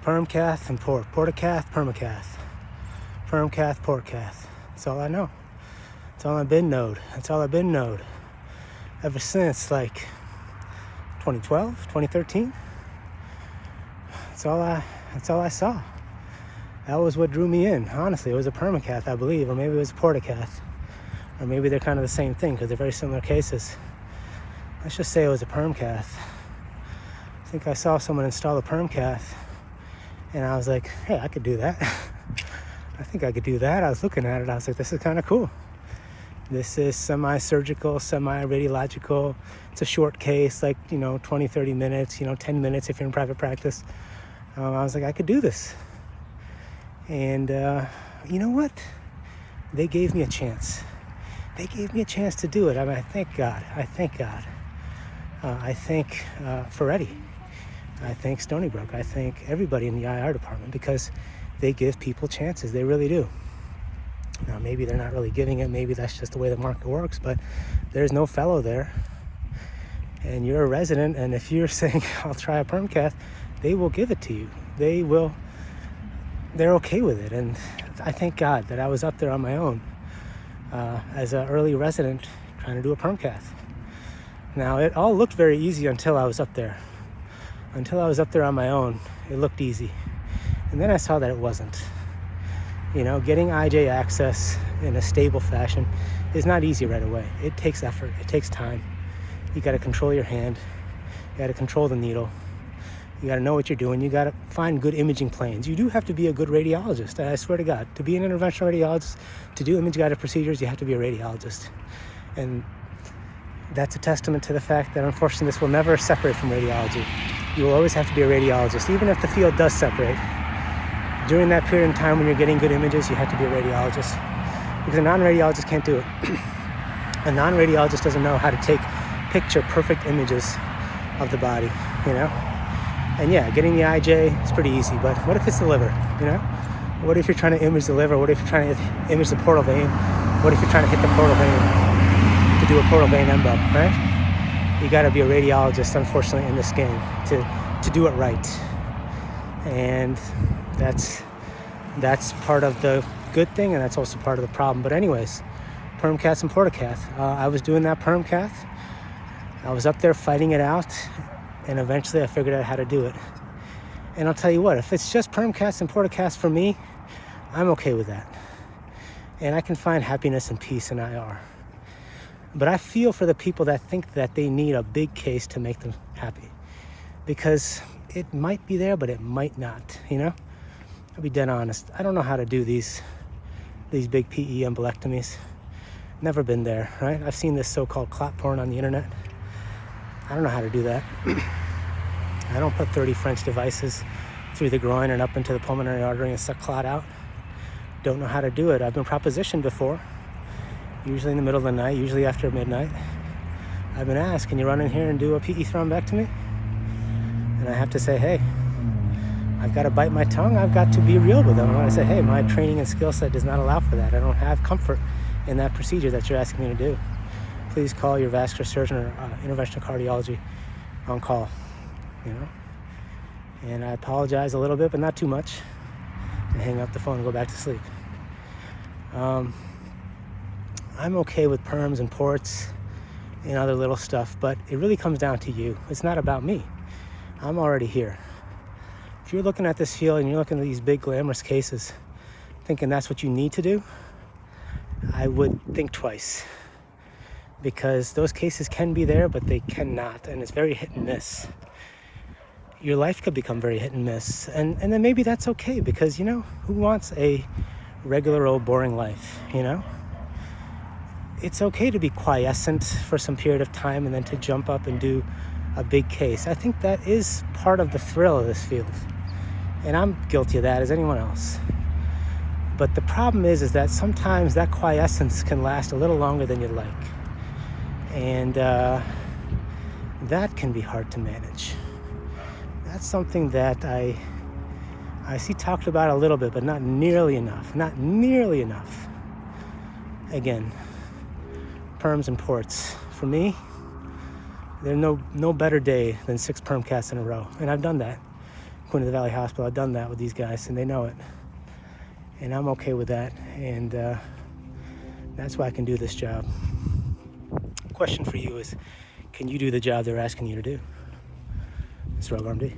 Permcath and Portacath, Permacath. Permcath, Portacath. That's all I know. That's all I've been knowed. Ever since like 2012, 2013. That's all I saw. That was what drew me in. Honestly, it was a Permacath, I believe, or maybe it was a Portacath. Or maybe they're kind of the same thing because they're very similar cases. Let's just say it was a Permcath. I think I saw someone install a Permcath and I was like, hey, I could do that. I think I could do that. I was looking at it. I was like, this is kind of cool. This is semi-surgical, semi-radiological. It's a short case, like, 20, 30 minutes, 10 minutes if you're in private practice. I was like, I could do this. And you know what? They gave me a chance. They gave me a chance to do it. I mean, I thank God. I thank Ferretti. I thank Stony Brook. I thank everybody in the IR department because they give people chances. They really do. Now, maybe they're not really giving it. Maybe that's just the way the market works. But there's no fellow there. And you're a resident. And if you're saying, I'll try a Permcath, they will give it to you. They're okay with it. And I thank God that I was up there on my own as an early resident trying to do a Permcath. Now, it all looked very easy until I was up there. Until I was up there on my own, it looked easy. And then I saw that it wasn't. Getting IJ access in a stable fashion is not easy right away. It takes effort. It takes time. You got to control your hand. You got to control the needle. You got to know what you're doing. You got to find good imaging planes. You do have to be a good radiologist. I swear to God, to be an interventional radiologist, to do image-guided procedures, you have to be a radiologist. And that's a testament to the fact that, unfortunately, this will never separate from radiology. You will always have to be a radiologist, even if the field does separate. During that period in time when you're getting good images, you have to be a radiologist. Because a non-radiologist can't do it. A non-radiologist doesn't know how to take picture-perfect images of the body, And yeah, getting the IJ is pretty easy, but what if it's the liver, What if you're trying to image the liver? What if you're trying to image the portal vein? What if you're trying to hit the portal vein to do a portal vein embo, right? You got to be a radiologist, unfortunately, in this game to do it right. And that's part of the good thing, and that's also part of the problem. But anyways, Permcaths and Portacath. I was doing that Permcath. I was up there fighting it out, and eventually I figured out how to do it. And I'll tell you what, if it's just Permcaths and Portacaths for me, I'm okay with that. And I can find happiness and peace in IR. But I feel for the people that think that they need a big case to make them happy. Because it might be there, but it might not, I'll be dead honest. I don't know how to do these big PE embolectomies. Never been there, right? I've seen this so-called clot porn on the internet. I don't know how to do that. I don't put 30 French devices through the groin and up into the pulmonary artery and suck clot out. Don't know how to do it. I've been propositioned before. Usually in the middle of the night, usually after midnight. I've been asked, can you run in here and do a PE thrombectomy? And I have to say, hey, I've got to bite my tongue. I've got to be real with them. I say, hey, my training and skill set does not allow for that. I don't have comfort in that procedure that you're asking me to do. Please call your vascular surgeon or interventional cardiology on call, And I apologize a little bit, but not too much. And hang up the phone and go back to sleep. I'm okay with perms and ports and other little stuff, but it really comes down to you. It's not about me. I'm already here. If you're looking at this field and you're looking at these big glamorous cases, thinking that's what you need to do, I would think twice. Because those cases can be there, but they cannot, and it's very hit and miss. Your life could become very hit and miss, and then maybe that's okay, because, who wants a regular old boring life, It's okay to be quiescent for some period of time and then to jump up and do a big case. I think that is part of the thrill of this field. And I'm guilty of that as anyone else. But the problem is that sometimes that quiescence can last a little longer than you'd like. And that can be hard to manage. That's something that I see talked about a little bit, but not nearly enough. Again, perms and ports. For me, there's no better day than 6 Permcaths in a row. And I've done that. Queen of the Valley Hospital. I've done that with these guys, and they know it. And I'm okay with that, and that's why I can do this job. Question for you is, can you do the job they're asking you to do? It's Rogue RMD.